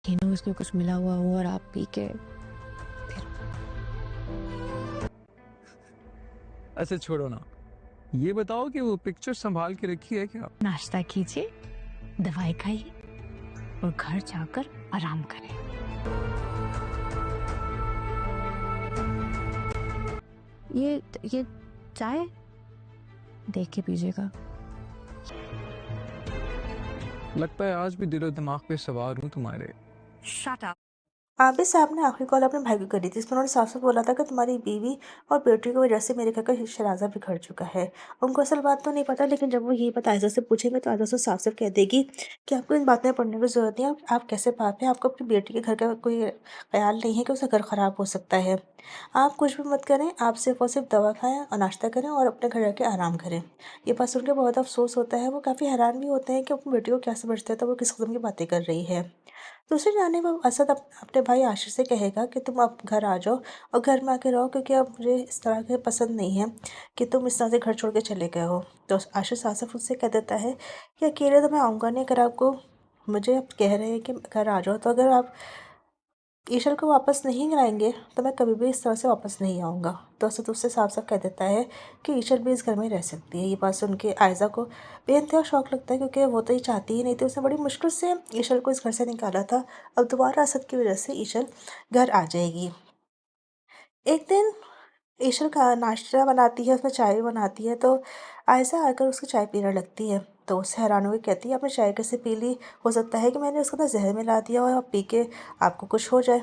यकीन हो उसमें कुछ मिला हुआ हो और आप पी के फिर। अच्छा छोड़ो ना, ये बताओ कि वो पिक्चर संभाल के रखी है क्या? नाश्ता कीजिए, दवाई खाइए और घर जाकर आराम करें। ये चाय देख के पीजिएगा। लगता है आज भी दिलो दिमाग पे सवार हूँ तुम्हारे। Shut up. आबिद साहब ने आखिरी कॉल अपने भाई को करी थी। इसमें उन्होंने साफ साफ बोला था कि तुम्हारी बीवी और बेटी की वजह से मेरे घर का शराजा बिखर चुका है। उनको असल बात तो नहीं पता, लेकिन जब वो ये बात आयजा से पूछेंगे तो आयजा से साफ साफ कह देगी कि आपको इन बातें पढ़ने की जरूरत नहीं है। आप कैसे पाप हैं, आपको अपनी बेटी के घर का कोई ख्याल नहीं है कि उसका घर खराब हो सकता है। आप कुछ भी मत करें, आप सिर्फ और सिर्फ दवा खाएं और नाश्ता करें और अपने घर जाके आराम करें। ये बात सुन के बहुत अफसोस होता है। वो काफ़ी हैरान भी होते हैं कि अपनी बेटी को क्या समझते हैं, तो वो किस किस्म की बातें कर रही है। दूसरी जानिब अब असद अपने भाई आशिर से कहेगा कि तुम अब घर आ जाओ और घर में आके रहो, क्योंकि अब मुझे इस तरह के पसंद नहीं है कि तुम इस तरह से घर छोड़ के चले गए हो। तो आशिर साफ साफ उससे कह देता है कि अकेले तो मैं आऊँगा नहीं, अगर आपको मुझे अब कह रहे हैं कि घर आ जाओ, तो अगर आप ईशल को वापस नहीं लाएंगे तो मैं कभी भी इस तरह से वापस नहीं आऊँगा। तो असद उससे साफ साफ कह देता है कि ईशल भी इस घर में रह सकती है। ये बात सुन के आयज़ा को बेइंतहा शौक लगता है, क्योंकि वो तो ये चाहती ही नहीं थी। उसने बड़ी मुश्किल से ईशल को इस घर से निकाला था। अब दोबारा असद की वजह से ईशल घर आ जाएगी। एक दिन ईशल का नाश्ता बनाती है, उसमें चाय भी बनाती है, तो आयशा आकर उसकी चाय पीने लगती है। तो उससे हैरान होकर कहती है, आपने चाय कैसे पी ली? हो सकता है कि मैंने उसके अंदर जहर मिला दिया और आप पी के आपको कुछ हो जाए।